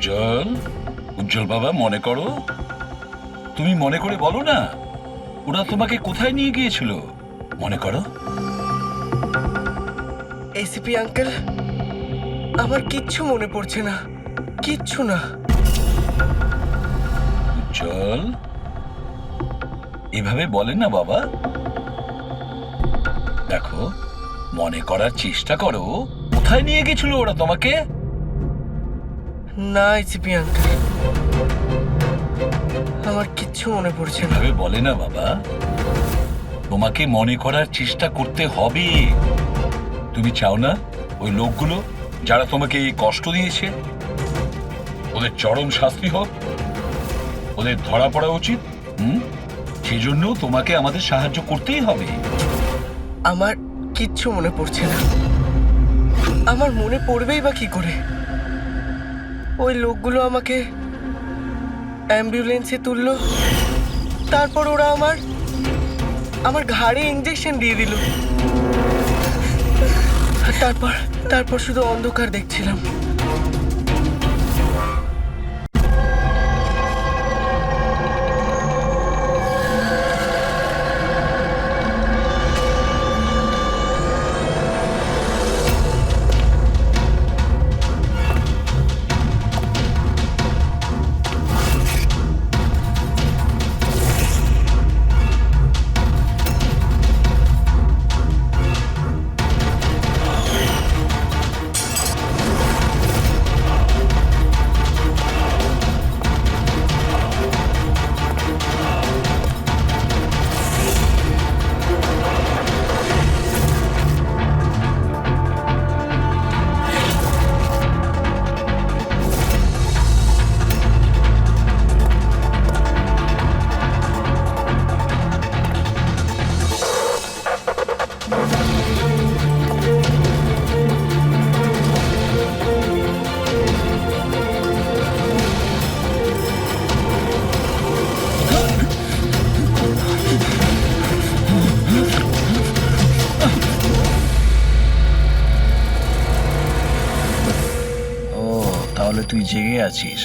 উজ্জ্বল, উজ্জ্বল বাবা, মনে করো, তুমি মনে করে বলো না, ওরা তোমাকে কোথায় নিয়ে গিয়েছিল? মনে করো। এসিপি আঙ্কেল, আমার কিচ্ছু মনে পড়ছে না, কিচ্ছু না। উজ্জ্বল, এভাবে বলেন না বাবা। দেখো, মনে করার চেষ্টা করো, কোথায় নিয়ে গেছিল ওরা তোমাকে? না এসিপি আঙ্কেল, আমার কিচ্ছু মনে পড়ছে না। এভাবে বলে না বাবা, তোমাকে মনে করার চেষ্টা করতে হবে। তুমি চাও না ওই লোকগুলো যারা তোমাকে এই কষ্ট দিয়েছে ওদের চরম শাস্তি হোক, ওদের ধরা পড়া উচিত? সেজন্য তোমাকে আমাদের সাহায্য করতেই হবে। আমার কিচ্ছু মনে পড়ছে না। আমার মনে পড়বেই বা কি করে? ওই লোকগুলো আমাকে অ্যাম্বুলেন্সে তুললো, তারপর ওরা আমার ঘাড়ে ইঞ্জেকশন দিয়ে দিল। আর তারপর শুধু অন্ধকার দেখছিলাম। তাহলে তুই জেগে আছিস,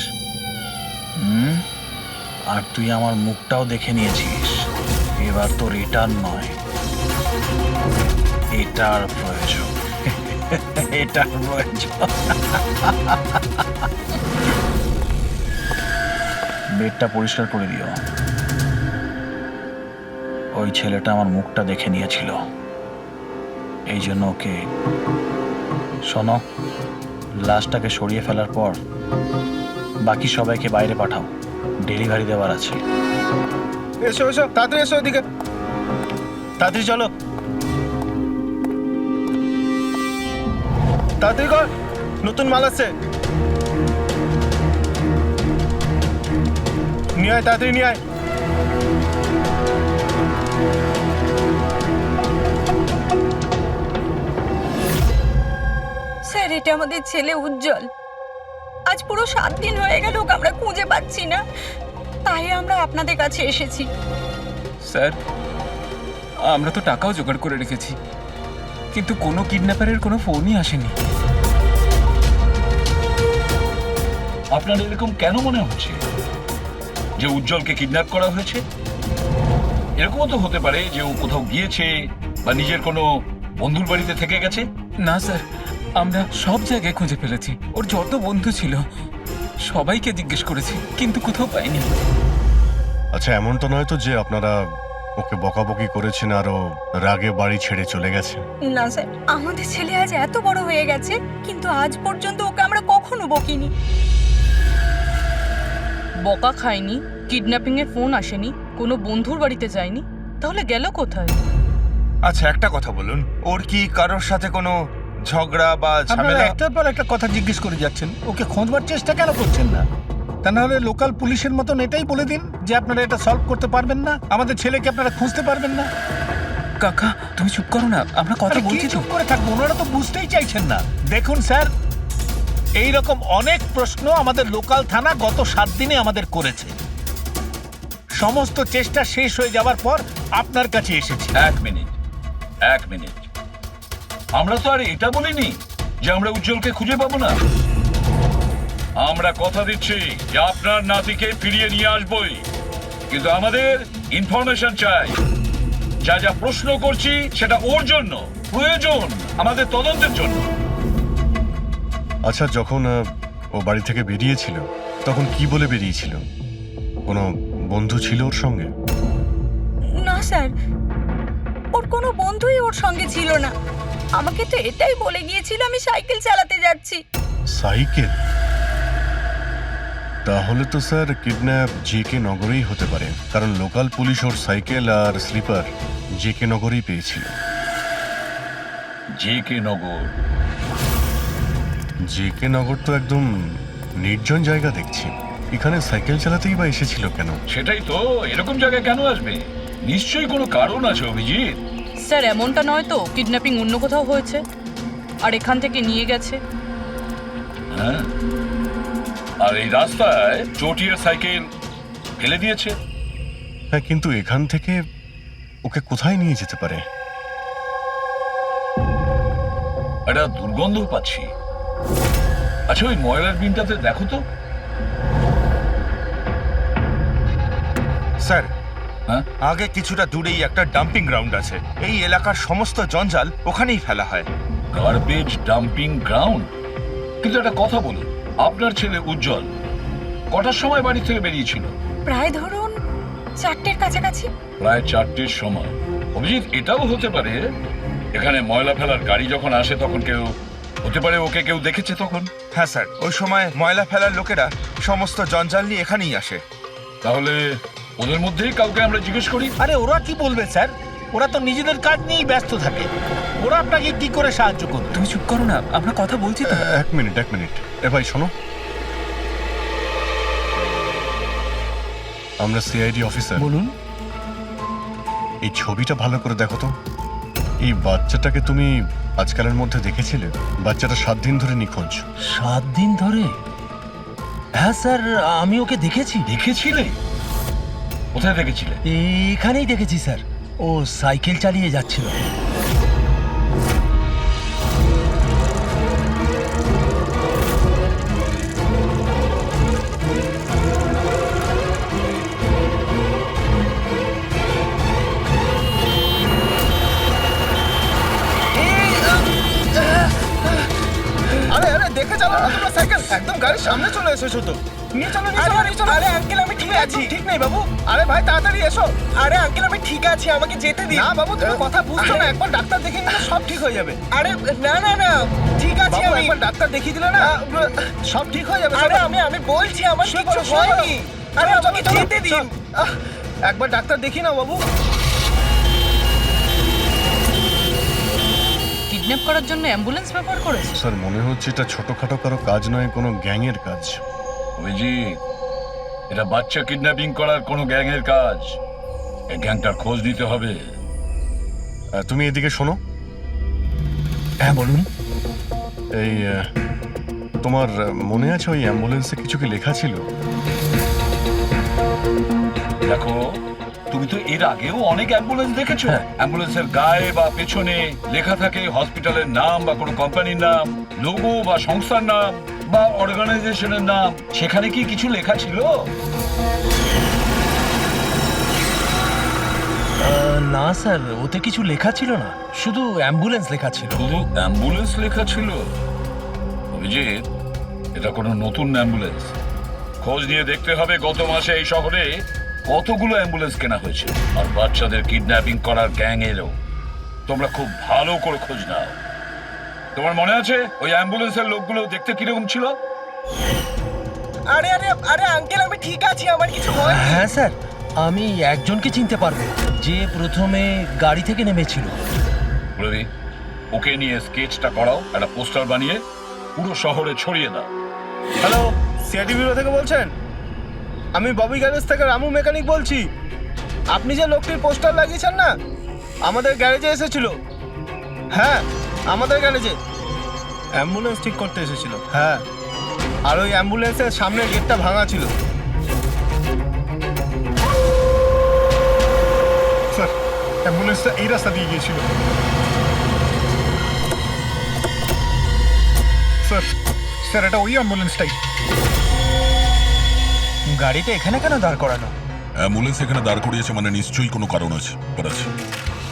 আর তুই আমার মুখটাও দেখে নিয়েছিস। এবার তোর রিটার্ন নয়, এটার প্রয়োজন। এটার প্রয়োজন। বেডটা পরিষ্কার করে দিও। ওই ছেলেটা আমার মুখটা দেখে নিয়েছিল, এই জন্য ওকে। শোনো, লাশটাকে সরিয়ে ফেলার পর বাকি সবাইকে বাইরে পাঠাও, ডেলিভারি দেওয়ার আছে। এসো এসো, তাড়াতাড়ি এসো, এদিকে তাড়াতাড়ি চলো। তাড়াতাড়ি কর, নতুন মাল আছে। নিয়ে আয়, তাড়াতাড়ি নিয়ে আয়। স্যার, এটা আমাদের ছেলে উজ্জ্বল। আজ পুরো 7 দিন হয়ে গেল ওকে আমরা খুঁজে পাচ্ছি না, তাই আমরা আপনাদের কাছে এসেছি। স্যার, আমরা তো টাকাও জোগাড় করে রেখেছি, কিন্তু কোনো কিডন্যাপারের কোনো ফোনই আসেনি। আপনার এরকম কেন মনে হচ্ছে যে উজ্জ্বলকে কিডন্যাপ করা হয়েছে? এরকমও তো হতে পারে যে ও কোথাও গিয়েছে বা নিজের কোনো বন্ধুর বাড়িতে থেকে গেছে। না স্যার, আমরা সব জায়গায় খুঁজে ফেলেছি। ওর যত বন্ধু ছিল সবাইকে জিজ্ঞেস করেছি, কিন্তু কোথাও পাইনি। আচ্ছা, এমন তো নয় তো যে আপনারা ওকে বকাবকি করেছেন আর ও রাগে বাড়ি ছেড়ে চলে গেছে? না স্যার, আমাদের ছেলে আজ এত বড় হয়ে গেছে, কিন্তু আজ পর্যন্ত ওকে আমরা কখনো বকিনি। বকা খায়নি, কিডন্যাপিং এর ফোন আসেনি, কোনো বন্ধুর বাড়িতে যায়নি, তাহলে গেল কোথায়? আচ্ছা, একটা কথা বলুন, ওর কি কারোর সাথে কোনো ঝগড়া বা ঝামেলা? একটার পর একটা কথা জিজ্ঞেস করে যাচ্ছেন, ওকে খোঁজবার চেষ্টা কেন করছেন না? তা না হলে লোকাল পুলিশের মতন এটাই বলে দিন যে আপনারা এটা সলভ করতে পারবেন না, আমাদের ছেলেকে আপনারা খুঁজতে পারবেন না। কাকা, তুমি চুপ করো না, আমরা কথা বলছি তো। চুপ করে থাকবো? ওনারা তো বুঝতেই চাইছেন না। দেখুন স্যার, এই রকম অনেক প্রশ্ন আমাদের লোকাল থানা গত 7 দিনে আমাদের করেছে। সমস্ত চেষ্টা শেষ হয়ে যাওয়ার পর আপনার কাছে এসেছি। এক মিনিট, আমরা তো আর এটা বলিনি যে আমরা উজ্জ্বলকে খুঁজে পাবো না। আমরা কথা দিচ্ছি যে আপনার নাতিকে ফিরিয়ে নিয়ে আসবই, কিন্তু আমাদের ইনফরমেশন চাই। যা যা প্রশ্ন করছি সেটা ওর জন্য প্রয়োজন, আমাদের তদন্তের জন্য। আচ্ছা, যখন ও বাড়ি থেকে বেরিয়েছিল তখন কি বলে বেরিয়েছিল? কোনো বন্ধু ছিল ওর সঙ্গে? না স্যার, ওর কোনো বন্ধুই ওর সঙ্গে ছিল না। আমাকে তো এটাই বলে গিয়েছিল আমি সাইকেল চালাতে যাচ্ছি। সাইকেল? তাহলে তো স্যার কিডন্যাপ জেকে নগরেই হতে পারে, কারণ লোকাল পুলিশ ওর সাইকেল আর স্লিপার জেকে নগরেই পেয়েছিল। জেকে নগর? জেকে নগর তো একদম নির্জন জায়গা দেখছি, এখানে সাইকেল চালাতেই বা এসেছিল কেন? সেটাই তো, এরকম জায়গায় কেন আসবে? নিশ্চয়ই কোনো কারণ আছে অভিজিৎ। স্যার এমনটা নয় তো কিডন্যাপিং অন্য কোথাও হয়েছে আর এখান থেকে নিয়ে গেছে? হ্যাঁ, আর এই রাস্তায় চটিয়ার সাইকেল ফেলে দিয়েছে। হ্যাঁ, কিন্তু এখান থেকে ওকে কোথায় নিয়ে যেতে পারে? একটা দুর্গন্ধ পাচ্ছি। আচ্ছা, ওই ময়লার বিনটাতে দেখো তো। স্যার, হ্যাঁ, আগে কিছুটা দূরেই একটা ডাম্পিং গ্রাউন্ড আছে। এই এলাকার সমস্ত জঞ্জাল ওখানেই ফেলা হয়। Garbage dumping ground? কিন্তু একটা কথা বলুন, আপনার ছেলে উজ্জ্বল কটার সময় বাড়ি থেকে বেরিয়েছিল? প্রায় ধরুন 4টের কাছাকাছি। প্রায় 4টের সময়। অভিজিৎ, এটাও হতে পারে এখানে ময়লা ফেলার গাড়ি যখন আসে তখন কেউ, হতে পারে ওকে কেউ দেখেছে তখন। হ্যাঁ স্যার, ওই সময় ময়লা ফেলার লোকেরা সমস্ত জঞ্জাল নিয়ে এখানেই আসে। তাহলে ওদের মধ্যেই কাউকে আমরা জিজ্ঞেস করি। আরে ওরা কি বলবে স্যার? ওরা তো নিজেদের কাজ নিয়েই ব্যস্ত থাকে। ওরা আপনাকে কি করে সাহায্য করবে? তুমি চুপ করো না, আমরা কথা বলছি তো। এক মিনিট। এ ভাই শোনো, আমরা সিআইডি অফিসার। বলুন। এই ছবিটা ভালো করে দেখো তো। এই বাচ্চাটাকে তুমি আজকালের মধ্যে দেখেছিলে? বাচ্চাটা 7 দিন ধরে নিখোঁজ। 7 দিন ধরে? হ্যাঁ স্যার, আমি ওকে দেখেছি। দেখেছিলে? কোথায় দেখেছিলে? এখানেই দেখেছি স্যার, ও সাইকেল চালিয়ে যাচ্ছিল। আরে আরে দেখে চালাও না তোমরা সাইকেল, একদম গাড়ির সামনে চলে এসেছো তো। নিয়ে চলো নিয়ে চলো। আরে আঙ্কেল আমি ঠিক আছি। ঠিক নেই বাবু। আরে ভাই তাড়াতাড়ি এসো। আরে আঙ্কেল আমি ঠিক আছি, আমাকে যেতে দিন। না বাবু, তুমি কথা বুঝছো না, একবার ডাক্তার দেখিয়ে নিলে সব ঠিক হয়ে যাবে। আরে না না না, ঠিক আছে আমি একবার ডাক্তার দেখিয়ে দিলে না সব ঠিক হয়ে যাবে। আরে আমি বলছি আমার কিছু হয়নি। আরে আমাকে যেতে দিন। একবার ডাক্তার দেখি না বাবু। কিডন্যাপ করার জন্য অ্যাম্বুলেন্স ব্যবহার করেছে? স্যার, মনে হচ্ছে এটা ছোটখাটো কারো কাজ নয়, কোনো গ্যাংয়ের কাজ। অভিজিৎ, এটা বাচ্চা কিডন্যাপিং করার কোনো গ্যাংয়ের কাজ। এই গ্যাংটার খোঁজ নিতে হবে। তুমি এদিকে শোনো। হ্যাঁ বলুন। এই তোমার মনে আছে ওই অ্যাম্বুলেন্সে কিছু কি লেখা ছিল? দেখো, তুমি তো এর আগেও অনেক অ্যাম্বুলেন্স দেখেছো। অ্যাম্বুলেন্সের গায়ে বা পেছনে লেখা থাকে হসপিটালের নাম বা কোনো কোম্পানির নাম, লোগো বা সংস্থার নাম বা অর্গানাইজেশনের নাম। সেখানে কি কিছু লেখা ছিল? না স্যার, ওতে কিছু লেখা ছিল না, শুধু অ্যাম্বুলেন্স লেখা ছিল। শুধু অ্যাম্বুলেন্স লেখা ছিল? অভিজিৎ, এটা কোনো নতুন অ্যাম্বুলেন্স। খোঁজ নিয়ে দেখতে হবে গত মাসে এই শহরে কতগুলো অ্যাম্বুলেন্স কেনা হয়েছে। আর বাচ্চাদের কিডন্যাপিং করার গ্যাং এলো। তোমরা খুব ভালো করে খোঁজ নাও। তোমার মনে আছে ওই অ্যাম্বুলেন্সের লোকগুলো দেখতে কিরকম ছিল? আরে আরে আরে আঙ্কেল আমি ঠিক আছি, আমার কিছু হয়নি। হ্যাঁ স্যার, আমি একজনকে চিনতে পারবো, যে প্রথমে গাড়ি থেকে নেমেছিল। রবি, ওকে নিয়ে স্কেচটা করাও, একটা পোস্টার বানিয়ে পুরো শহরে ছড়িয়ে দাও। হ্যালো, সিআইডি ব্যুরো থেকে বলছেন? আমি ববি গ্যারেজ থেকে রামু মেকানিক বলছি। আপনি যে লোকটির পোস্টার লাগিয়েছেন না, আমাদের গ্যারেজে এসেছিল। হ্যাঁ, আমাদের গ্যারেজে অ্যাম্বুলেন্স ঠিক করতে এসেছিল। হ্যাঁ, আর ওই অ্যাম্বুলেন্সের সামনের গেটটা ভাঙা ছিল। স্যার, অ্যাম্বুলেন্সটা এই রাস্তা দিয়ে গিয়েছিল। স্যার, এটা ওই অ্যাম্বুলেন্সটাই। গাড়িটা এখানে কেন দাঁড় করানো? অ্যাম্বুলেন্স এখানে দাঁড় করিয়েছে মানে নিশ্চয়ই কোনো কারণ আছে।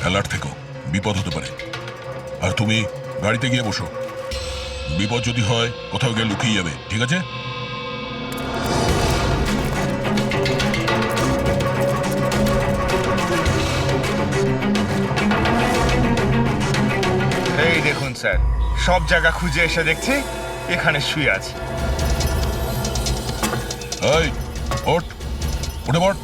অ্যালার্ট থেকো, বিপদ হতে পারে। আর তুমি গাড়িতে গিয়ে বসো, বিপদ যদি হয় কোথাও গিয়ে লুকিয়ে যাবে, ঠিক আছে? এই দেখুন স্যার, সব জায়গা খুঁজে এসে দেখছি এখানে শুয়ে আছে। এই ওঠ, উঠে পড়।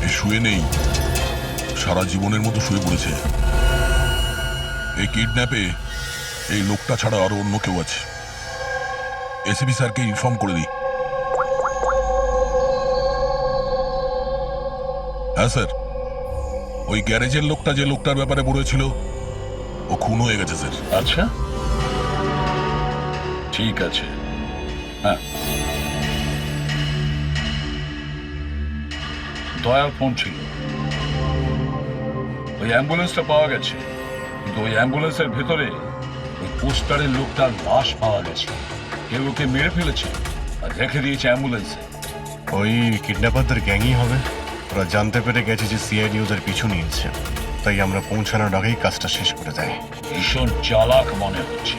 এ শুয়ে নেই, সারা জীবনের মতো শুয়ে পড়েছে। এই কিডন্যাপে এই লোকটা ছাড়া আরো অন্য কেউ আছে। এসিপি স্যারকে ইনফর্ম করে দিই। হ্যাঁ স্যার, ওই গ্যারেজের লোকটা যে লোকটার ব্যাপারে বলেছিল ও খুন হয়ে গেছে স্যার। আচ্ছা, ঠিক আছে। হ্যাঁ, দয়ার ফোন ছিল, ওই অ্যাম্বুলেন্সটা পাওয়া গেছে, কিন্তু ওই অ্যাম্বুলেন্সের ভেতরে ওই পোস্টারের লোকটার লাশ পাওয়া গেছে। কেউ ওকে মেরে ফেলেছে আর রেখে দিয়েছে অ্যাম্বুলেন্সে। ওই কিডন্যাপারদের গ্যাংই হবে। ওরা জানতে পেরে গেছে যে সিআইডি ওদের পিছু নিয়েছে, তাই আমরা পৌঁছানোর আগেই কাজটা শেষ করে দেয়। ভীষণ চালাক মনে হচ্ছে,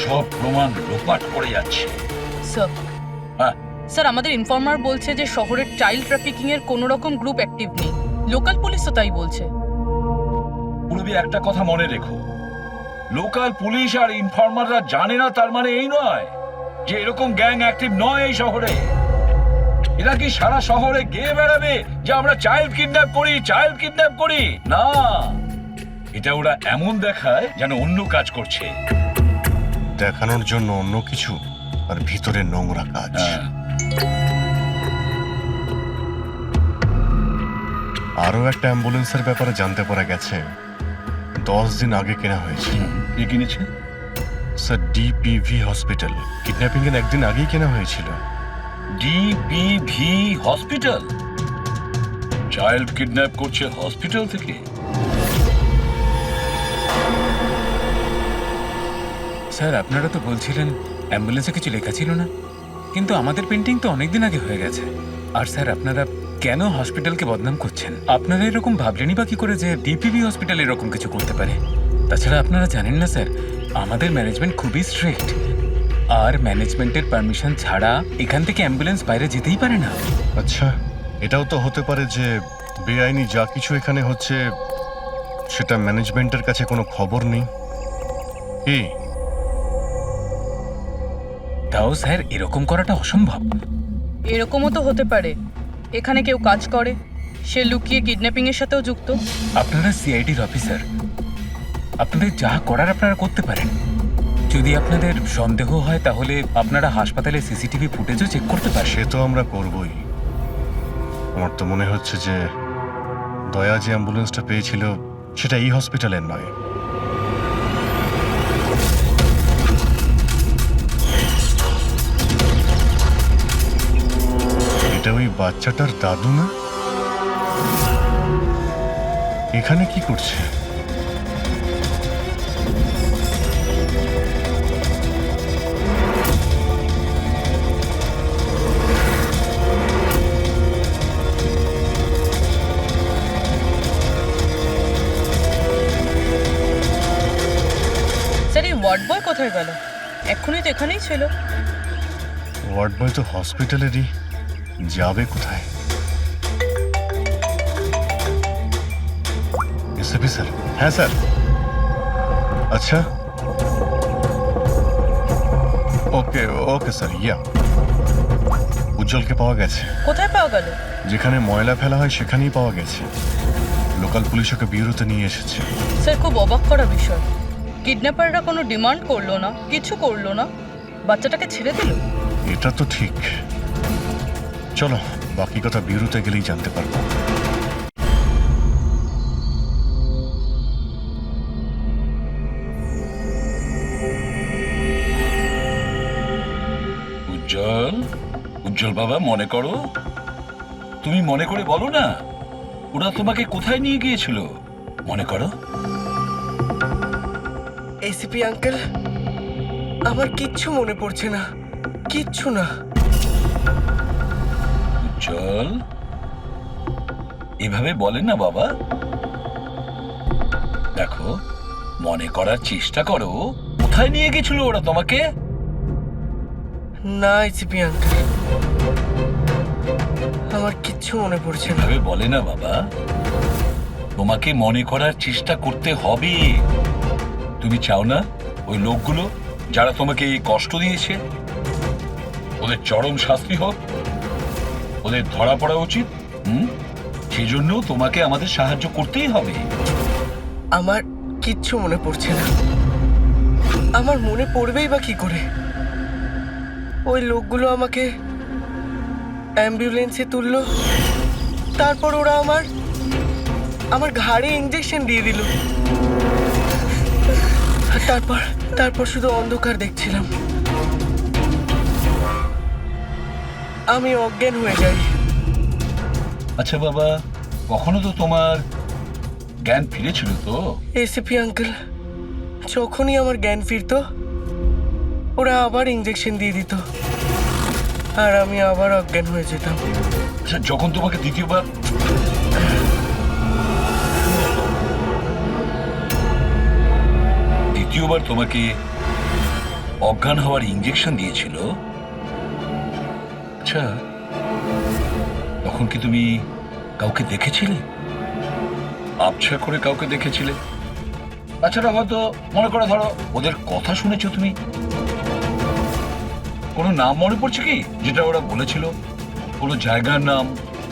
সব প্রমাণ লোপাট করে যাচ্ছে। স্যার, হ্যাঁ, স্যার আমাদের ইনফর্মার বলছে যে শহরের চাইল্ড ট্রাফিকিং এর কোনো রকম গ্রুপ অ্যাক্টিভ নেই। লোকাল পুলিশও তাই বলছে। পুরবি একটা কথা মনে রেখো, লোকাল পুলিশ আর ইনফর্মাররা জানে না তার মানে এই নয় যে এরকম গ্যাং অ্যাক্টিভ নয় এই শহরে। এরা কি সারা শহরে গেয়ে বেড়াবে যে আমরা চাইল্ড কিডন্যাপ করি, চাইল্ড কিডন্যাপ করি? না, এটা ওরা এমন দেখায় যেন অন্য কাজ করছে। দেখানোর জন্য অন্য কিছু আর ভিতরে নোংরা কাজ। হ্যাঁ, আরও একটা অ্যাম্বুলেন্সের ব্যাপারে জানতে পারা গেছে 10 দিন আগে কেনা হয়েছে। কে কিনেছে? Sir, ডিপিভি hospital. কিডন্যাপিং এর একদিন আগেই কেনা হয়েছিল। ডিপিভি হসপিটাল? চাইল্ড কিডন্যাপ করছে হসপিটাল থেকে? স্যার, আপনারা তো বলছিলেন অ্যাম্বুলেন্সে কিছু লেখা ছিল না, কিন্তু আমাদের পেন্টিং তো অনেকদিন আগে হয়ে গেছে। আর স্যার, আপনারা কেন হসপিটালকে বদনাম করছেন? আপনারা এরকম ভাবলেনই বা কি করে যে ডিপিভি হসপিটাল এরকম কিছু করতে পারে? তাছাড়া আপনারা জানেন না স্যার, আমাদের ম্যানেজমেন্ট খুবই স্ট্রিক্ট, আর ম্যানেজমেন্টের পারমিশন ছাড়া এখান থেকে অ্যাম্বুলেন্স বাইরে যেতেই পারে না। আচ্ছা, এটাও তো হতে পারে যে বেআইনি যা কিছু এখানে হচ্ছে সেটা ম্যানেজমেন্টের কাছে কোনো খবর নেই। কি? তাও স্যার, এরকম করাটা অসম্ভব। এরকমও তো হতে পারে এখানে কেউ কাজ করে, সে লুকিয়ে কিডন্যাপিং এর সাথেও যুক্ত। আপনারা সিআইডির অফিসার, আপনাদের যা করার আপনারা করতে পারেন। যদি আপনাদের সন্দেহ হয় তাহলে আপনারা হাসপাতালে সিসিটিভি ফুটেজও চেক করতে পারেন। সে তো আমরা করবই। আমার তো মনে হচ্ছে যে দয়া যে অ্যাম্বুলেন্সটা পেয়েছিল সেটা এই হসপিটালের নয়। এটা ওই বাচ্চাটার দাদু না? এখানে কি করছে? স্যার, এই ওয়ার্ড বয় কোথায় গেল? এক্ষুনি তো এখানেই ছিল। ওয়ার্ড বয় তো হসপিটালেরই, যাবে কোথায়? SP sir? হ্যাঁ স্যার। আচ্ছা, ওকে ওকে স্যার। ইয়া, উজ্জ্বলকে পাওয়া গেছে। কোথায় পাওয়া গেল? যেখানে ময়লা ফেলা হয় সেখানেই পাওয়া গেছে। লোকাল পুলিশ ওকে ব্যুরোতে নিয়ে এসেছে। স্যার, খুব অবাক করা বিষয়, কিডন্যাপাররা কোনো ডিমান্ড করলো না, কিছু করলো না, বাচ্চাটাকে ছেড়ে দিল। এটা তো ঠিক। চলো, বাকি কথা ব্যুরোতে গেলেই জানতে পারবো। উজ্জ্বল, উজ্জ্বল বাবা, মনে করো, তুমি মনে করে বলো না ওরা তোমাকে কোথায় নিয়ে গিয়েছিল, মনে করো। এসিপি আঙ্কেল, আমার কিচ্ছু মনে পড়ছে না, কিচ্ছু না। চল, এভাবে বলেন না বাবা। দেখো, মনে করার চেষ্টা করো, কোথায় নিয়ে গেছিল ওরা তোমাকে? না এসিপি আঙ্কেল, আমার কিচ্ছু মনে পড়ছে না। এভাবে বলে না বাবা, তোমাকে মনে করার চেষ্টা করতে হবে। তুমি চাও না ওই লোকগুলো যারা তোমাকে এই কষ্ট দিয়েছে ওদের চরম শাস্তি হোক, ওদের ধরা পড়া উচিত। সেজন্য তোমাকে আমাদের সাহায্য করতেই হবে। আমার কিচ্ছু মনে পড়ছে না। আমার মনে পড়বেই বা কি করে? ওই লোকগুলো আমাকে অ্যাম্বুলেন্সে তুললো, তারপর ওরা আমার ঘাড়ে ইঞ্জেকশন দিয়ে দিল। আর তারপর শুধু অন্ধকার দেখছিলাম। আমি অজ্ঞান হয়ে যাই। আচ্ছা বাবা, কখনো তো তোমার জ্ঞান ফিরেছিল তো? এসিপি আঙ্কেল, যখনই আমার জ্ঞান ফিরতো ওরা আবার ইঞ্জেকশন দিয়ে দিত আর আমি আবার অজ্ঞান হয়ে যেতাম। আচ্ছা, যখন তোমাকে দ্বিতীয়বার তোমাকে অজ্ঞান হওয়ার ইঞ্জেকশন দিয়েছিল, আচ্ছা তখন কি তুমি কাউকে দেখেছিলে? আবছা করে কাউকে দেখেছিলে? তাছাড়া হয়তো মনে করে ধরো ওদের কথা শুনেছো তুমি? কোনো নাম মনে পড়ছে কি যেটা ওরা বলেছিল? কোনো জায়গার নাম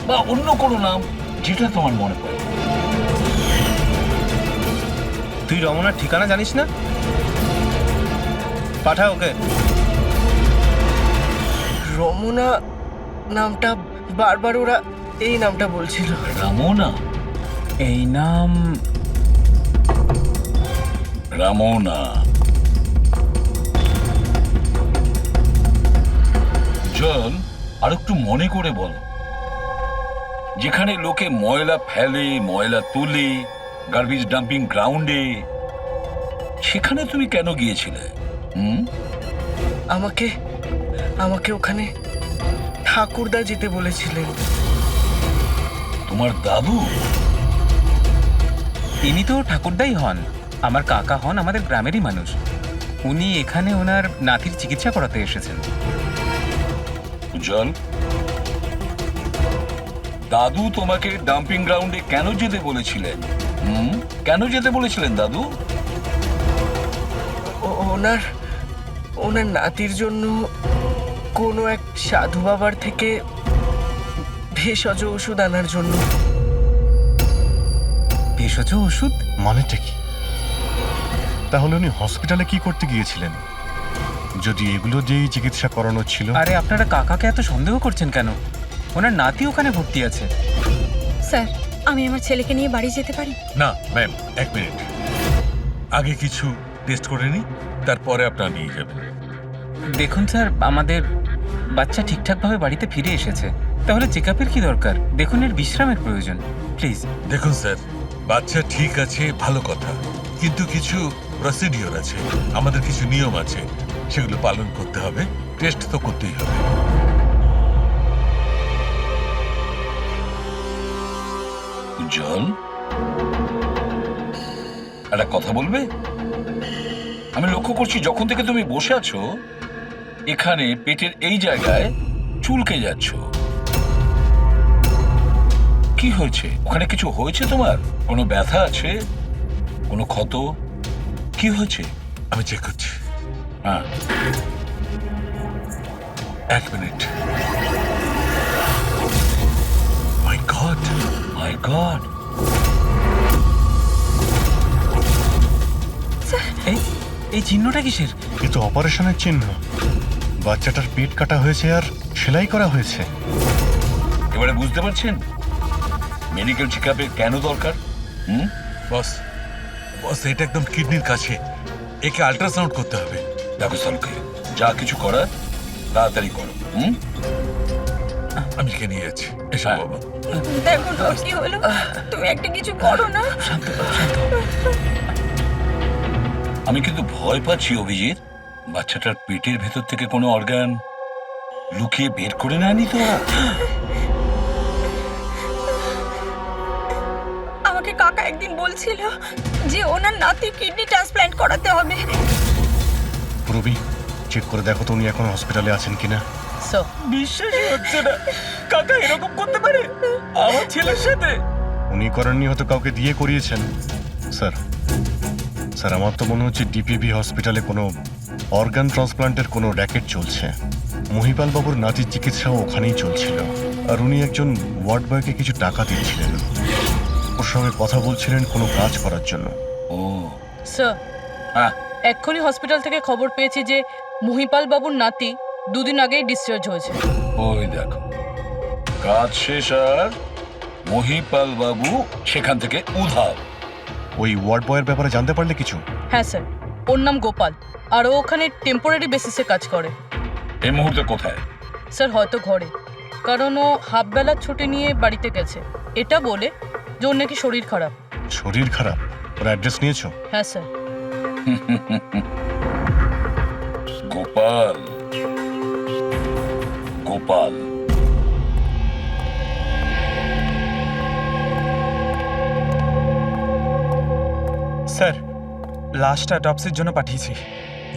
বা অন্য কোনো নাম যেটা তোমার মনে পড়ে? তুই রমনার ঠিকানা জানিস না? পাঠা ওকে। রমনা নামটা বারবার ওরা এই নামটা বলছিল। রামোনা? এই নাম রামোনা। জল, আর একটু মনে করে বল, যেখানে লোকে ময়লা ফেলে, ময়লা তুলে, গার্বেজ ডাম্পিং গ্রাউন্ডে, সেখানে তুমি কেন গিয়েছিলে? আমাকে ওখানে ঠাকুরদা যেতে বলেছিলেন। তোমার দাদু? ইনি তো ঠাকুরদাই হন, আমার কাকা হন, আমাদের গ্রামেরই মানুষ। উনি এখানে ওনার নাতির চিকিৎসা করাতে এসেছেন। জল, দাদু তোমাকে ডাম্পিং গ্রাউন্ডে কেন যেতে বলেছিলেন? কেন যেতে বলেছিলেন দাদু? ওনার নাতির জন্য কোনো এক সাধু বাবার থেকে ভেষজ ওষুধ আনার জন্য। ভেষজ ওষুধ মানেটা কি? তাহলে উনি হসপিটালে কি করতে গিয়েছিলেন যদি এগুলো দিয়েই চিকিৎসা করানো ছিল? আরে আপনারা কাকাকে এত সন্দেহ করছেন কেন? ওনার নাতি ওখানে ভর্তি আছে। স্যার, আমি আমার ছেলেকে নিয়ে বাড়ি যেতে পারি? না ম্যাম, 1 মিনিট, আগে কিছু টেস্ট করে নি, তারপরে আপনারা নিয়ে যাবেন। দেখুন স্যার, আমাদের বাচ্চা ঠিকঠাকভাবে বাড়িতে ফিরে এসেছে, তাহলে চেকআপের কি দরকার? দেখুন, এর বিশ্রামের প্রয়োজন, প্লিজ। দেখুন স্যার, বাচ্চা ঠিক আছে, ভালো কথা, কিন্তু কিছু প্রসিডিওর আছে, আমাদের কিছু নিয়ম আছে, সেগুলো পালন করতে হবে। টেস্ট তো করতেই হবে। জল, একটা কথা বলবে? আমি লক্ষ্য করছি যখন থেকে তুমি বসে আছো এখানে পেটের এই জায়গায় চুলকে যাচ্ছ। কি হয়েছে? ওখানে কিছু হয়েছে তোমার? কোনো ব্যথা আছে? কোনো ক্ষত? কি হয়েছে? আমি চেক করছি। হ্যাঁ, 1 মিনিট। মাই গড, মাই গড। এই চিহ্নটা কিসের? এ তো অপারেশনের চিহ্ন। বাচ্চাটার পেট কাটা হয়েছে আর সেলাই করা হয়েছে। এবারে বুঝতে পারছেন মেডিকেল চেকআপে কেন দরকার? বস, এটা একদম কিডনির কাছে, একে আল্ট্রাসাউন্ড করতে হবে। দেখো সালকে, যা কিছু করার তাড়াতাড়ি করো। আমি কে নিয়ে যাচ্ছি, এসো হ্যাঁ। বাবা। দেখুন ওর কি হলো, তুমি একটা কিছু করো না। আমি কিন্তু ভয় পাচ্ছি অভিজিৎ, বাচ্চাটার পেটের ভেতর থেকে কোনো অর্গান লুকিয়ে বের করে নেয়নি তো ওরা? আমাকে কাকা একদিন বলছিল যে ওনার নাতির কিডনি ট্রান্সপ্ল্যান্ট করাতে হবে। রবি, চেক করে দেখো তো উনি এখন হসপিটালে আছেন কিনা। স্যার, বিশ্বাসই হচ্ছে না কাকা এরকম করতে পারে আমার ছেলের সাথে। উনি করেননি, হয়তো কাউকে দিয়ে করিয়েছেন। স্যার স্যার আমার তো মনে হচ্ছে ডিপিভি হসপিটালে কোনো অর্গান ট্রান্সপ্লান্টের কোনো র্যাকেট চলছে। মহিপাল বাবুর নাতির চিকিৎসাও ওখানেই চলছিল, আর উনি একজন ওয়ার্ড বয়কে কিছু টাকা দিয়েছিলেন, ওর সঙ্গে কথা বলছিলেন কোনো কাজ করার জন্য। ও স্যার, হ্যাঁ, এক্ষুনি হসপিটাল থেকে খবর পেয়েছি যে মহিপাল বাবুর নাতি দুদিন আগেই ডিসচার্জ হয়েছে। ওই দেখো, কাজ শেষ আর মহিপাল বাবু সেখান থেকে উধাও। ওই ওয়ার্ড বয়ের ব্যাপারে জানতে পারলে কিছু? হ্যাঁ স্যার, ওর নাম গোপাল, আর ও ওখানে টেম্পোরারি বেসিসে কাজ করে। এই মুহূর্তে কোথায়? স্যার হয়তো ঘরে, কারণ ও হাফবেলার ছুটি নিয়ে বাড়িতে গেছে, এটা বলে যে ওর নাকি শরীর খারাপ। শরীর খারাপ? ওর অ্যাড্রেস নিয়েছো? হ্যাঁ স্যার। গোপাল, গোপাল স্যার, লাশটা অটপসির জন্য পাঠিয়েছি।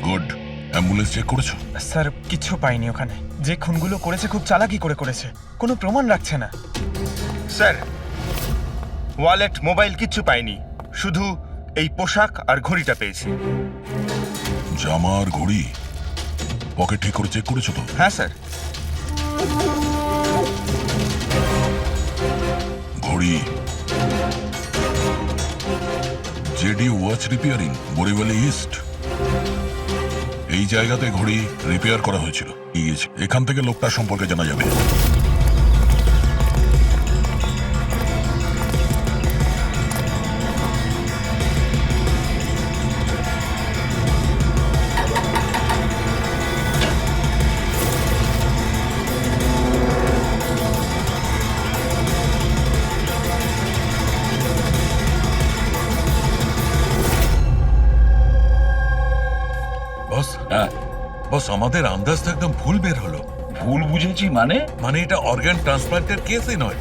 গুড। অ্যাম্বুলেন্স চেক করেছো? স্যার কিচ্ছু পাইনি ওখানে। যে খুনগুলো করেছে খুব চালাকি করে করেছে, কোনো প্রমাণ রাখছে না। স্যার, ওয়ালেট মোবাইল কিচ্ছু পাইনি, শুধু এই পোশাক আর ঘড়িটা পেয়েছি। জামা আর ঘড়ি পকেট ঠিক করে চেক করেছো তো? হ্যাঁ স্যার। ঘড়ি জেডি ওয়াচ রিপেয়ারিং, বরিওয়ালি ইস্ট, এই জায়গাতে ঘড়ি রিপেয়ার করা হয়েছিল। এখান থেকে লোকটার সম্পর্কে জানা যাবে। বস, হ্যাঁ, বস আমাদের আন্দাজটা একদম ভুল বের হলো। ভুল বুঝেছি মানে? মানে এটা অর্গান ট্রান্সপ্লান্টের কেসই নয়।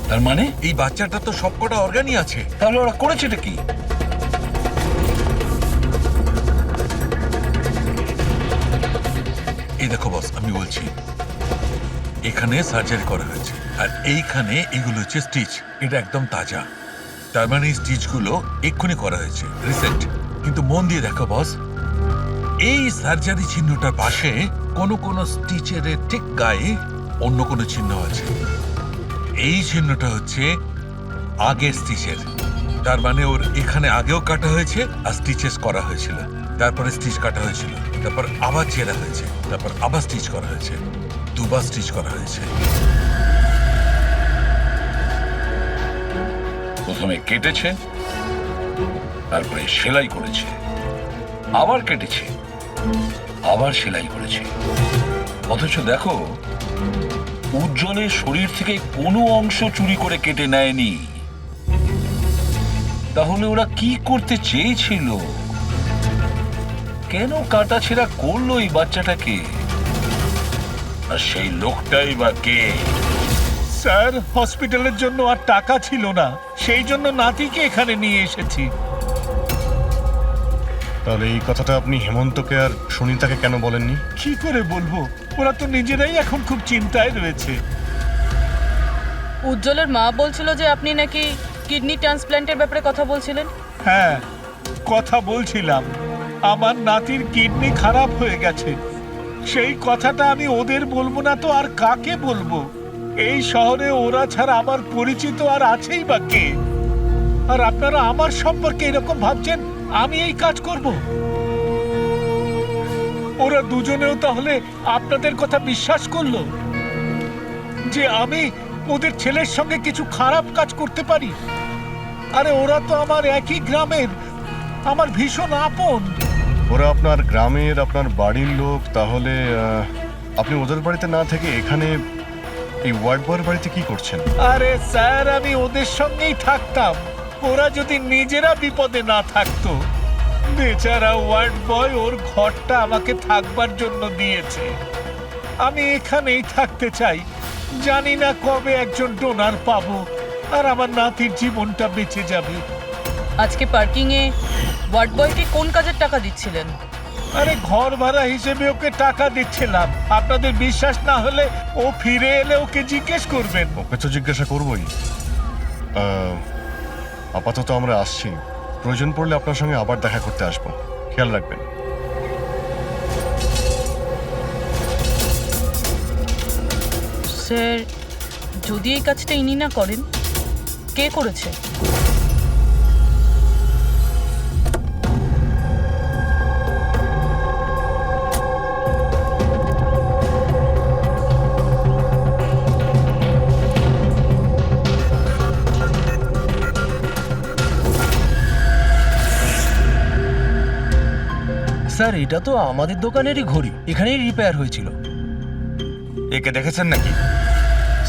তার মানে এই বাচ্চাটা তো সবকটা অর্গানই আছে। তাহলে ওরা করেছেটা কি? এই দেখো বস, আমি বলছি, এখানে সার্জারি করা হয়েছে, আর এইখানে এগুলো হচ্ছে স্টিচ। এটা একদম তাজা, তার মানে এই স্টিচগুলো এক্ষুনি করা হয়েছে, রিসেন্ট। কিন্তু মন দিয়ে দেখো বস, এই সার্জারি চিহ্নটার পাশে কোনো কোনো স্টিচের ঠিক গায়ে অন্য কোনো চিহ্ন আছে। এই চিহ্নটা হচ্ছে আগের স্টিচের, তার মানে ওর এখানে আগেও কাটা হয়েছে আর স্টিচেস করা হয়েছিল, তারপরে স্টিচ কাটা হয়েছিল, তারপর আবার চেরা হয়েছে, তারপর আবার স্টিচ করা হয়েছে, দুবার স্টিচ করা হয়েছে। প্রথমে কেটেছে, তারপরে সেলাই করেছে, আবার কেটেছে, আবার সেলাই করেছে। অথচ দেখো, উজ্জ্বলের শরীর থেকে কোনো অংশ চুরি করে কেটে নেয়নি। তাহলে ওরা কি করতে চেয়েছিল? কেন কাটাছেঁড়া করলো এই বাচ্চাটাকে? আর সেই লোকটাই বা কে? স্যার, হসপিটালের জন্য আর টাকা ছিল না, সেই জন্য নাতিকে এখানে নিয়ে এসেছি। তাহলে এই কথাটা আপনি হেমন্তকে আর সুনিতাকে কেন বলেননি? কি করে বলবো, ওরা তো নিজেরাই এখন খুব চিন্তায় রয়েছে। উজ্জ্বলের মা বলছিল যে আপনি নাকি কিডনি ট্রান্সপ্ল্যান্টের ব্যাপারে কথা বলছিলেন। হ্যাঁ, কথা বলছিলাম। আমার নাতির কিডনি খারাপ হয়ে গেছে, সেই কথাটা আমি ওদের বলবো না তো আর কাকে বলবো? এই শহরে ওরা ছাড়া আমার পরিচিত আর আছেই বা কে? আর আপনারা আমার সম্পর্কে এরকম ভাবছেন আমি এই কাজ করব? ওরা দুজনেও তাহলে আপনাদের কথা বিশ্বাস করলো যে আমি ওদের ছেলের সঙ্গে কিছু খারাপ কাজ করতে পারি? আরে ওরা তো আমার একই গ্রামের, আমার ভীষণ আপন। ওরা আপনার গ্রামের, আপনার বাড়ির লোক, তাহলে আপনি ওদের বাড়িতে না থেকে এখানে এই ওয়ার্ড বয়ের বাড়িতে কি করছেন? আরে স্যার, আমি ওদের সঙ্গেই থাকতাম, ওরা যদি নিজেরা বিপদে না থাকতো। বেচারা ওয়ার্ড বয় ওর ঘরটা আমাকে থাকবার জন্য দিয়েছে। আমি এখানেই থাকতে চাই। জানি না কবে একজন ডোনার পাবো আর আমার নাতির জীবনটা বেঁচে যাবে। আজকে পার্কিংয়ে ওয়ার্ড বয়কে কোন কাজের টাকা দিচ্ছিলেন? আরে ঘর ভাড়া হিসেবে ওকে টাকা দিচ্ছিলাম। আপনাদের বিশ্বাস না হলে ও ফিরে এলে ওকে জিজ্ঞেস করবেন। ওকে তো জিজ্ঞাসা করবোই। আপাতত আমরা আসছি, প্রয়োজন পড়লে আপনার সঙ্গে আবার দেখা করতে আসবো, খেয়াল রাখবেন। স্যার, যদি এই কাজটা ইনি না করেন, কে করেছে? স্যার, এটা তো আমাদের দোকানেরই ঘড়ি, এখানেই রিপেয়ার হয়েছিল। একে দেখেছেন নাকি?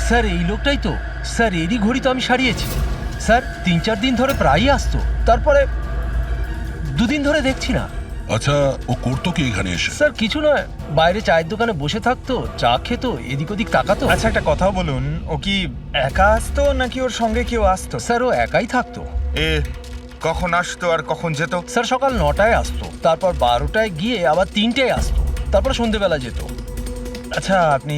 স্যার, এই লোকটাই তো। স্যার, এরই ঘড়ি তো আমি সারিয়েছি। স্যার, 3-4 দিন ধরে প্রায়ই আসতো, তারপরে 2 দিন ধরে দেখছি না। আচ্ছা, ও করতো কি এখানে এসে? স্যার, কিছু নয়, বাইরে চায়ের দোকানে বসে থাকতো, চা খেতো, এদিক ওদিক তাকাতো। আচ্ছা, একটা কথা বলুন, ও কি একা আসতো নাকি ওর সঙ্গে কেউ আসতো? স্যার, ও একাই থাকতো। এ কখন আসতো আর কখন যেত? স্যার, সকাল 9টায় আসতো, তারপর 12টায় গিয়ে আবার 3টায় আসতো, তারপর সন্ধেবেলা যেত। আচ্ছা, আপনি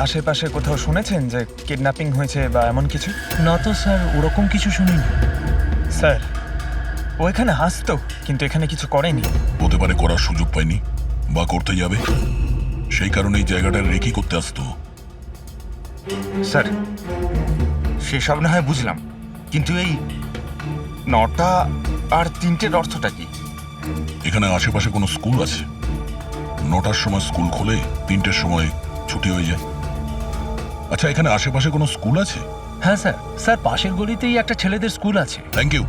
আশেপাশে কোথাও শুনেছেন যে কিডন্যাপিং হয়েছে বা এমন কিছু? না তো স্যার, ওরকম কিছু শুনিনি। স্যার, ও এখানে আসতো কিন্তু এখানে কিছু করেনি। হতে পারে করার সুযোগ পায়নি বা করতে যাবে, সেই কারণে এই জায়গাটা রেকি করতে আসতো। স্যার, সেসব না হয় বুঝলাম, কিন্তু এই 9টা আর 3টের অর্থটা কি? এখানে আশেপাশে কোনো স্কুল আছে? 9টার সময় স্কুল খোলে, 3টের সময় ছুটি হয়ে যায়। আচ্ছা, এখানে আশেপাশে কোনো স্কুল আছে? হ্যাঁ স্যার, স্যার পাশের গলিতেই একটা ছেলেদের স্কুল আছে। Thank you.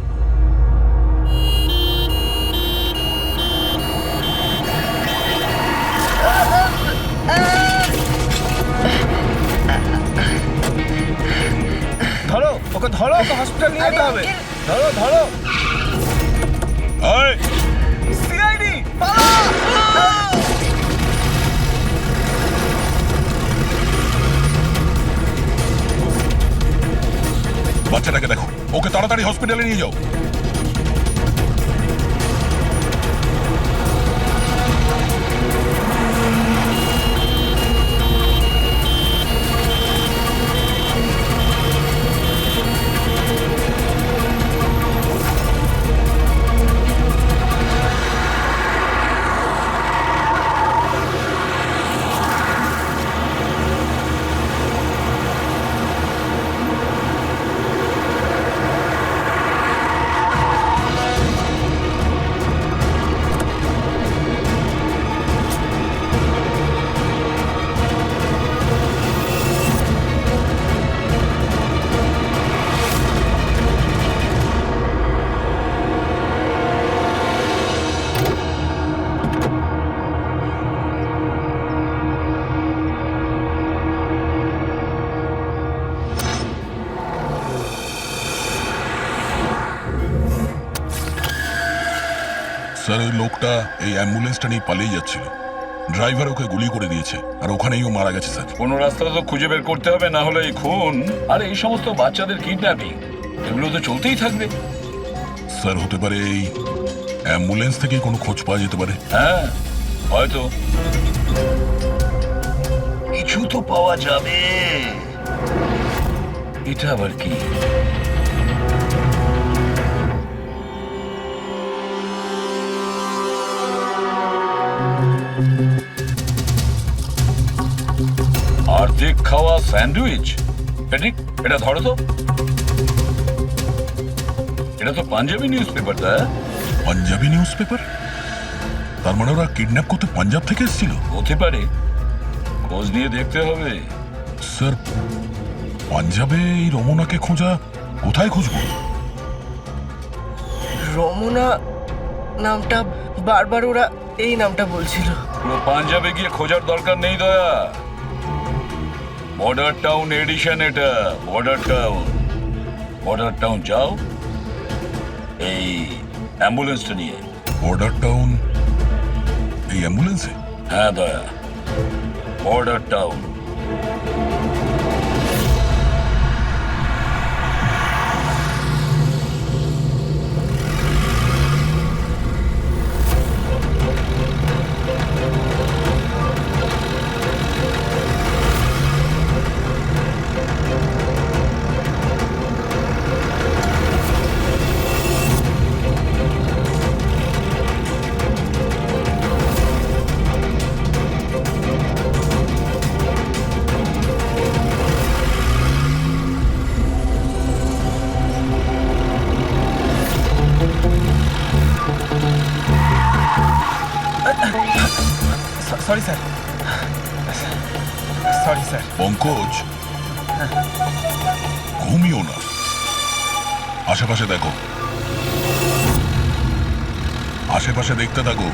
ধরো ওকে, ধরো ওকে, হসপিটাল নিয়ে যেতে হবে। ধরো ধরো। আয়, সিআইডি বাচ্চাটাকে দেখো, ওকে তাড়াতাড়ি হসপিটালে নিয়ে যাও। স্যার, ওই লোকটা এই অ্যাম্বুলেন্সটা নিয়ে পালিয়ে যাচ্ছিল। ড্রাইভার ওকে গুলি করে দিয়েছে আর ওখানেই ও মারা গেছে স্যার। কোনো রাস্তা তো খুঁজে বের করতে হবে, না হলে এই খুন আর এই সমস্ত বাচ্চাদের কিডন্যাপিং এগুলো তো চলতেই থাকবে। স্যার, হতে পারে এই অ্যাম্বুলেন্স থেকে কোনো খোঁজ পাওয়া যেতে পারে। হ্যাঁ, হয়তো কিছু তো পাওয়া যাবে। এটা আবার কি? আর্ধেক খাওয়া স্যান্ডউইচ। পেট্রিক, এটা ধরো তো। এটা তো পাঞ্জাবি নিউজ পেপার। তা পাঞ্জাবি নিউজ পেপার? তার মানে ওরা কিডন্যাপ করতে পাঞ্জাব থেকে এসেছিল? হতে পারে, খোঁজ নিয়ে দেখতে হবে। স্যার, পাঞ্জাবে এই রমনাকে খোঁজা, কোথায় খুঁজবো? রমনা নামটা বারবার ওরা এই নামটা বলছিল। পুরো পাঞ্জাবে গিয়ে খোঁজার দরকার নেই দয়া। বর্ডার টাউন এডিশন এটা, বর্ডার টাউন। বর্ডার টাউন যাও এই অ্যাম্বুলেন্সটা নিয়ে, বর্ডার টাউন এই অ্যাম্বুলেন্সে? হ্যাঁ Daya, border town. Sorry sir, sorry sir. Pankaj, ঘুমিও না, আশেপাশে দেখো, আশেপাশে দেখতে থাকো।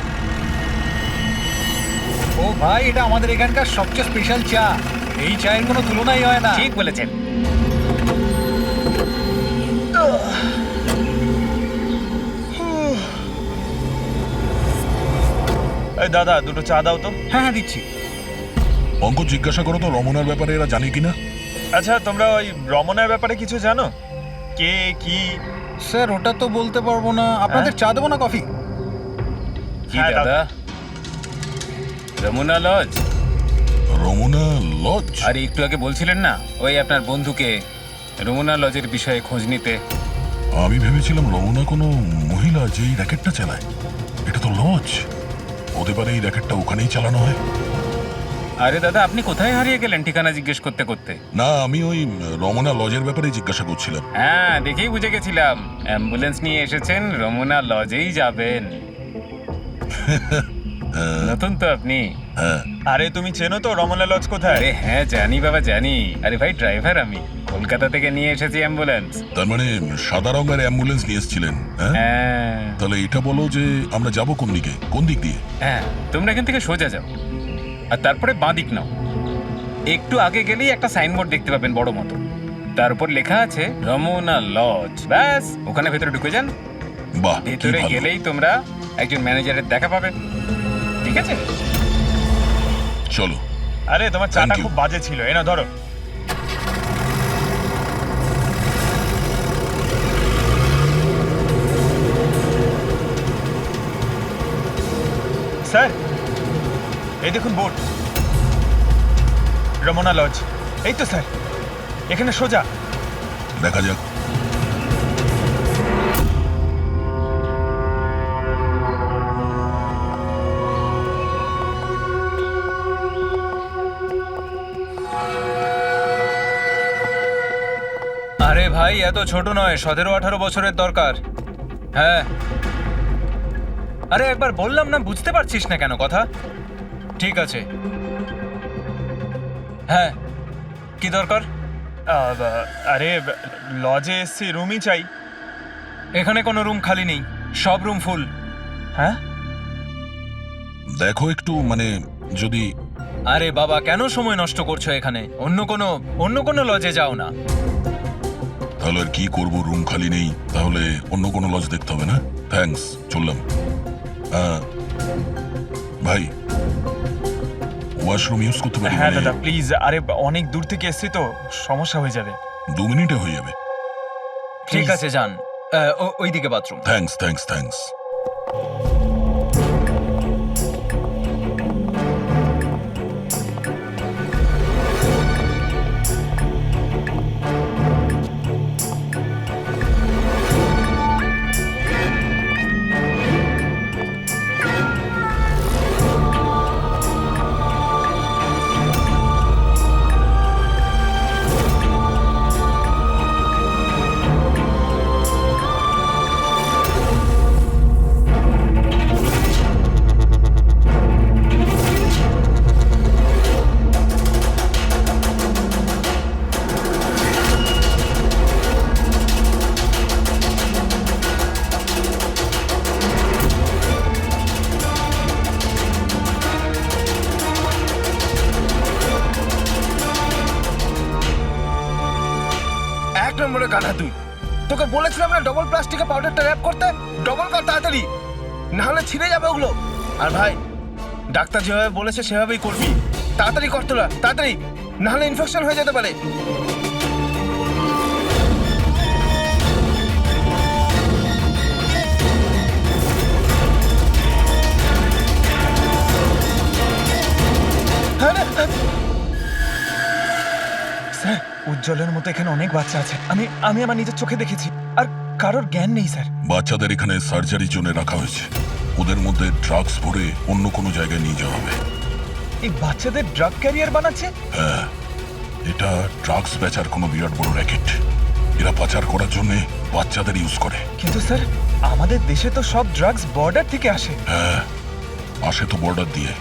ও ভাই, এটা আমাদের এখানকার সবচেয়ে স্পেশাল চা। এই চায়ের কোনো তুলনাই হয় না। ঠিক বলেছেন। এই দাদা, দুটো চা দাও তো। হ্যাঁ হ্যাঁ, দিচ্ছি। পঙ্কজ, জিজ্ঞাসা করো তো রমনার ব্যাপারে এরা জানে কিনা। আচ্ছা, তোমরা ওই রমনার ব্যাপারে কিছু জানো? কে কি? স্যার, ওটা তো বলতে পারবো না। আপনাদের চা দেবো না কফি? কি হ্যাঁ, দাদা? রমনা লজ? রমনা লজ? আরে একটু আগে বলছিলেন না ওই আপনার বন্ধুকে রমনা লজের বিষয়ে খোঁজ নিতে। আমি ভেবেছিলাম রমনা কোনো মহিলা যে এই র্যাকেটটা চালায়। এটা তো লজ, হতে পারে এই র্যাকেটটা ওখানেই চালানো হয়। আরে দাদা, আপনি কোথায় হারিয়ে গেলেন ঠিকানা জিজ্ঞেস করতে করতে? না, আমি ওই রমনা লজের ব্যাপারে জিজ্ঞাসা করছিলাম। হ্যাঁ, দেখেই বুঝে গেছিলাম অ্যাম্বুলেন্স নিয়ে এসেছেন, রমনা লজেই যাবেন। নতুন তো আপনি? হ্যাঁ। আরে তুমি চেনো তো রমনা লজ কোথায়? আরে হ্যাঁ, জানি বাবা জানি। আরে ভাই, ড্রাইভার আমি, কলকাতা থেকে নিয়ে এসেছি অ্যাম্বুলেন্স। তার মানে সাদা রঙের অ্যাম্বুলেন্স নিয়ে এসেছিলেন? হ্যাঁ। হ্যাঁ তাহলে এটা বলো যে আমরা যাব কোন দিকে, কোন দিক দিয়ে? হ্যাঁ, তোমরা এখান থেকে সোজা যাও আর তারপরে বাঁ দিক নাও। একটু আগে গেলেই একটা সাইনবোর্ড দেখতে পাবেন বড় মতো, তার উপর লেখা আছে রমনা লজ। ব্যাস, ওখানে ভেতরে ঢুকে যান। বাহ, কি ভেতরে ভালো। গেলেই তোমরা একজন ম্যানেজারের দেখা পাবেন। ঠিক আছে, চলো। আরে তোমার চাটা Thank you. খুব বাজে ছিল, এনা ধরো। স্যার, এই দেখুন বোর্ড, রমনা লজ। এই তো স্যার, এখানে সোজা। দেখা যাক। আরে ভাই, এত ছোট নয়, 17-18 বছরের দরকার। হ্যাঁ। আরে একবার বললাম না, বুঝতে পারছিস না কেন কথা? ঠিক আছে। হ্যাঁ, কি দরকার? আরে লজে এসছি, রুমই চাই। এখানে কোনো রুম খালি নেই, সব রুম ফুল। হ্যাঁ? দেখো একটু, মানে যদি। আরে বাবা, কেন সময় নষ্ট করছো এখানে? অন্য কোনো লজে যাও না। তাহলে আর কি করবো, রুম খালি নেই, তাহলে অন্য কোনো লজ দেখতে হবে না? থ্যাঙ্কস, চললাম। ভাই, ওয়াশরুম ইউজ করতে পারি? হ্যাঁ দাদা, প্লিজ। আরে অনেক দূর থেকে এসছি তো, সমস্যা হয়ে যাবে। 2 মিনিটে হয়ে যাবে। ঠিক আছে, যান। ওইদিকে বাথরুম। Thanks, thanks, thanks. নম্বরে গাধা তুই। তোকে বলেছিলাম না ডবল প্লাস্টিকে পাউডারটা র‍্যাপ করতে। ডবল কর তাড়াতাড়ি। না হলে ছিঁড়ে যাবে ওগুলো। আর ভাই, ডাক্তার যেভাবে বলেছে সেভাবেই করবি। তাড়াতাড়ি কর তোরা, তাড়াতাড়ি, না হলে ইনফেকশন হয়ে যেতে পারে। স্যার, উজ্জ্বলের মতো এখানে অনেক বাচ্চা আছে। আমি আমার নিজের চোখে দেখেছি, আর কারোর জ্ঞান নেই স্যার। বাচ্চাদের এখানে সার্জারির জন্য রাখা হয়েছে। ওদের মধ্যে ড্রাগস ভরে অন্য কোনো জায়গায় নিয়ে যাওয়া হবে। এই বাচ্চাদের ড্রাগ ক্যারিয়ার বানাচ্ছে? হ্যাঁ, এটা ড্রাগস বেচার কোনো বিরাট বড় র্যাকেট। এরা পাচার করার জন্য বাচ্চাদের ইউজ করে। কিন্তু স্যার, আমাদের দেশে তো সব ড্রাগস বর্ডার থেকে আসে। হ্যাঁ, আসে তো বর্ডার দিয়ে।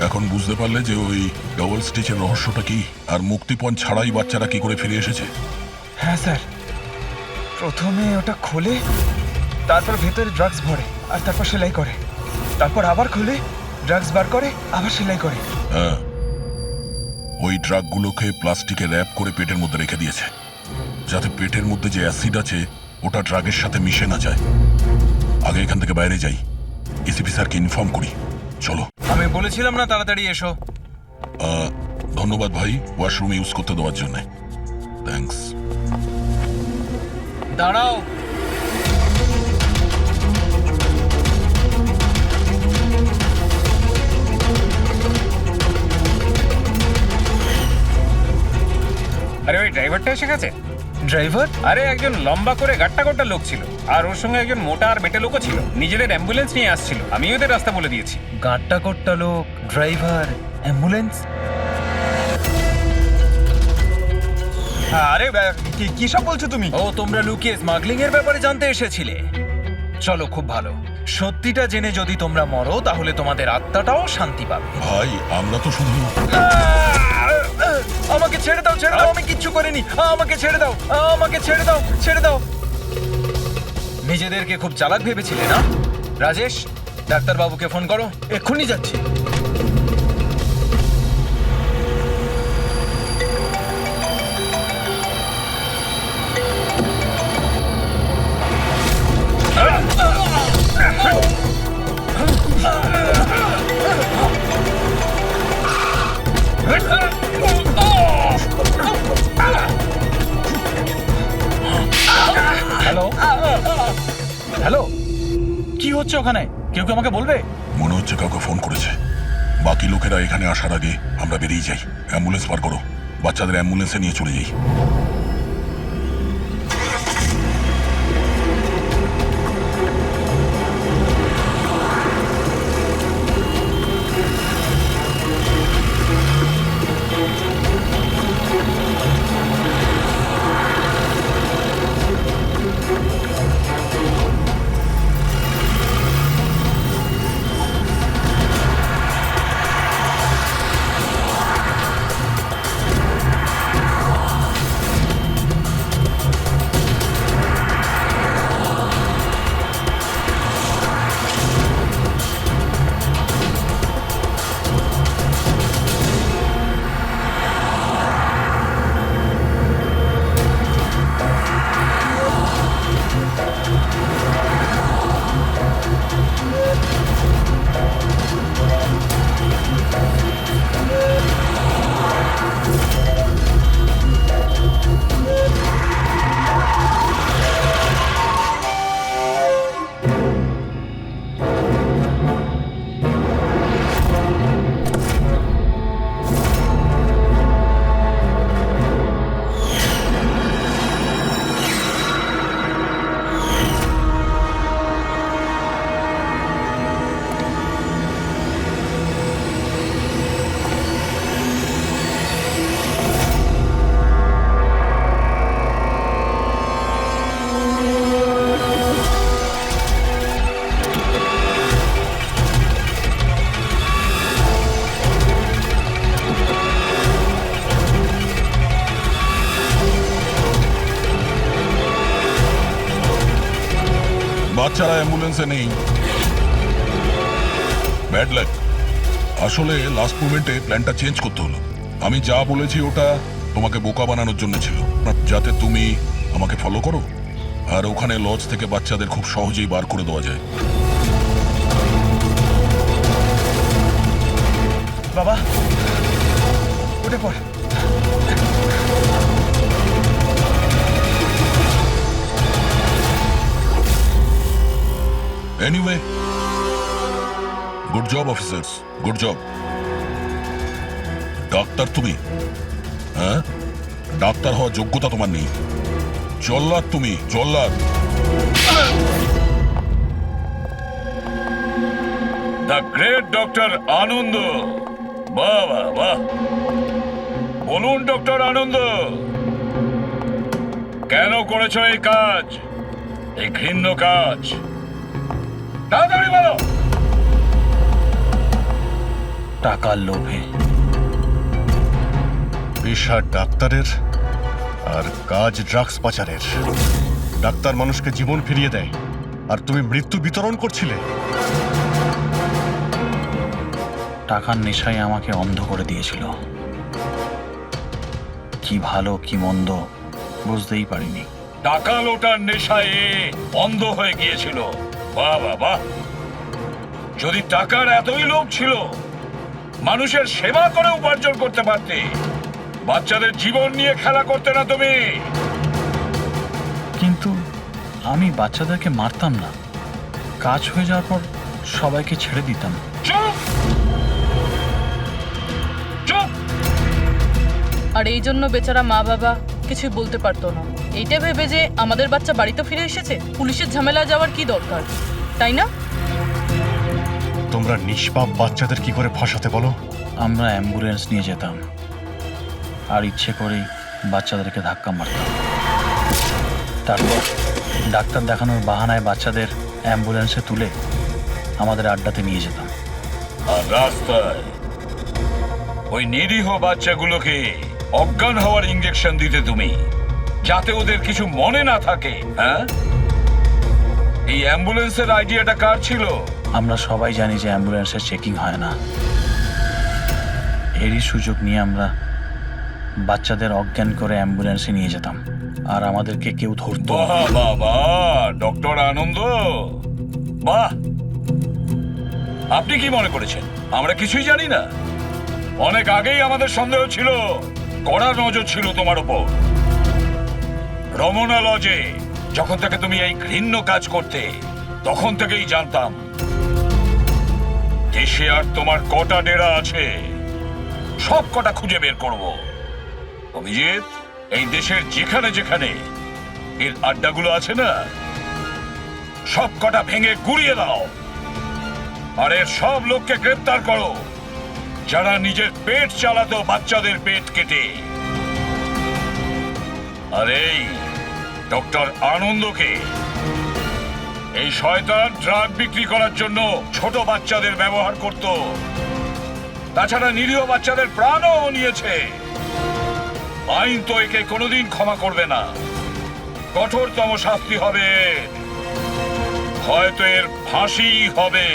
এখন বুঝতে পারলে যে ওই ডবল স্টিচের রহস্যটা কি, আর মুক্তিপণ ছাড়াই বাচ্চারা কি করে ফিরে এসেছে? হ্যাঁ স্যার, প্রথমে ওটা খোলে, তারপর ভেতরে ড্রাগস ভরে, আর তারপর সেলাই করে, তারপর আবার খোলে, ড্রাগস বার করে, আবার সেলাই করে। হ্যাঁ, ওই ড্রাগগুলোকে প্লাস্টিকে র্যাপ করে পেটের মধ্যে রেখে দিয়েছে, যাতে পেটের মধ্যে যে অ্যাসিড আছে ওটা ড্রাগের সাথে মিশে না যায়। আগে এখান থেকে বাইরে যাই, এসিপি স্যারকে ইনফর্ম করি। চলো। আমি বলেছিলাম না তাড়াতাড়ি এসো। ধন্যবাদ ভাই, ওয়াশরুম ইউজ করতে দেওয়ার জন্য। থ্যাঙ্কস। দাঁড়াও। আরে ওই ড্রাইভারটা এসে গেছে। ড্রাইভার? আরে একজন লম্বা করে গাট্টা গোট্টা লোক ছিল, আর ওর সঙ্গে একজন মোটা আর বেটে লোকও ছিল। নিজেদের অ্যাম্বুলেন্স নিয়ে আসছিল, আমি ওদের রাস্তা বলে দিয়েছি। গাঁটটা কোট্টা লোক, ড্রাইভার, অ্যাম্বুলেন্স? আরে কি সব বলছো তুমি? ও, তোমরা লুকিয়ে স্মাগলিং এর ব্যাপারে জানতে এসেছিলে? চলো, খুব ভালো। সত্যিটা জেনে যদি তোমরা মরো, তাহলে তোমাদের আত্মাটাও শান্তি পাবে। ভাই, আমরা তো শুধু... আমাকে ছেড়ে দাও, ছেড়ে দাও, আমি কিচ্ছু করিনি। আমাকে ছেড়ে দাও, আমাকে ছেড়ে দাও, ছেড়ে দাও। নিজেদেরকে খুব চালাক ভেবেছিলে না? রাজেশ, ডাক্তারবাবুকে ফোন করো, এক্ষুনি যাচ্ছি। হ্যালো হ্যালো, কি হচ্ছে ওখানে? কেউ কি আমাকে বলবে? মনে হচ্ছে কাউকে ফোন করেছে। বাকি লোকেরা এখানে আসার আগে আমরা বেরিয়ে যাই। অ্যাম্বুলেন্স পার করো, বাচ্চাদের অ্যাম্বুলেন্সে নিয়ে চলে যাই। বাচ্চারা অ্যাম্বুলেন্সে নেই। Bad luck. আসলে লাস্ট মোমেন্টে প্ল্যানটা চেঞ্জ করতে হলো। আমি যা বলেছি ওটা তোমাকে বোকা বানানোর জন্য ছিল, যাতে তুমি আমাকে ফলো করো, আর ওখানে লজ থেকে বাচ্চাদের খুব সহজেই বার করে দেওয়া যায়। বাবা উঠে পড়। Anyway, good job officers, good job. Doctor তুমি? হ্যাঁ, ডাক্তার হওয়ার যোগ্যতা তোমার নেই। জল্লাদ তুমি, জল্লাদ। দ্য গ্রেট ডক্টর আনন্দ। বাহ বাহ বাহ। বলুন ডক্টর আনন্দ, কেন করেছো এই কাজ, এই ঘৃণ্য কাজ? তাড়াতাড়ি বলো। টাকার লোভে। পেশা ডাক্তারের আর কাজ ড্রাগস পাচারের। ডাক্তার মানুষকে জীবন ফিরিয়ে দেয়, আর তুমি মৃত্যু বিতরণ করছিলে। টাকার নেশাই আমাকে অন্ধ করে দিয়েছিল। কি ভালো কি মন্দ বুঝতেই পারিনি। টাকা লোটার নেশায় এ অন্ধ হয়ে গিয়েছিল। বাহ বাহ বাহ। যদি টাকার এতই লোভ ছিল, মানুষের সেবা করে উপার্জন করতে পারতে। বাচ্চাদের জীবন নিয়ে খেলা করতে না তুমি। কিন্তু আমি বাচ্চাদেরকে মারতাম না, কাজ হয়ে যাওয়ার পর সবাইকে ছেড়ে দিতাম। চুপ চুপ। আর এই জন্য বেচারা মা বাবা কিছুই বলতে পারতো না। এইটা ভেবে যে আমাদের বাচ্চা বাড়িতে ফিরে এসেছে, পুলিশের ঝামেলা যাওয়ার কি দরকার, তাই না? তোমরা নিষ্পাপ বাচ্চাদের কি করে ফাঁসাতে বলো? আমরা অ্যাম্বুলেন্স নিয়ে যেতাম আর ইচ্ছে করেই বাচ্চাদেরকে ধাক্কা মারতাম। তারপর ডাক্তার দেখানোর বাহানায় বাচ্চাদের অ্যাম্বুলেন্সে তুলে আমাদের আড্ডাতে নিয়ে যেতাম। আর রাস্তায় ওই নিরীহ বাচ্চাগুলোকে অজ্ঞান হওয়ার ইঞ্জেকশন দিতে তুমি, যাতে ওদের কিছু মনে না থাকে। হ্যাঁ, এই অ্যাম্বুলেন্সের আইডিয়াটা কার ছিল? আমরা সবাই জানি যে অ্যাম্বুলেন্সের চেকিং হয় না। এরই সুযোগ নিয়ে আমরা বাচ্চাদের অজ্ঞান করে অ্যাম্বুলেন্সে নিয়ে যেতাম, আর আমাদেরকে কেউ ধরতো না। বাহ বাহ বাহ, ডক্টর আনন্দ, বাহ। আপনি কি মনে করেছেন আমরা কিছুই জানি না? অনেক আগেই আমাদের সন্দেহ ছিল, কড়া নজর ছিল তোমার উপর। রমনা লজে যখন থেকে তুমি এই ঘৃণ্য কাজ করতে, তখন থেকেই জানতাম দেশে আর তোমার কটা ডেরা আছে সব কটা খুঁজে বের করব। অভিজিৎ, এই দেশের যেখানে যেখানে এর আড্ডাগুলো আছে না, সব কটা ভেঙে গুড়িয়ে দাও। আর এর সব লোককে গ্রেপ্তার করো যারা নিজের পেট চালাতো বাচ্চাদের পেট কেটে। আর এই ডক্টর আনন্দকে, এই শয়তান ড্রাগ বিক্রি করার জন্য ছোট বাচ্চাদের ব্যবহার করত। তাছাড়া নিরীহ বাচ্চাদের প্রাণও নিয়েছে। আইন তো একে কোনোদিন ক্ষমা করবে না। কঠোরতম শাস্তি হবে, হয়তো এর ফাঁসি হবে।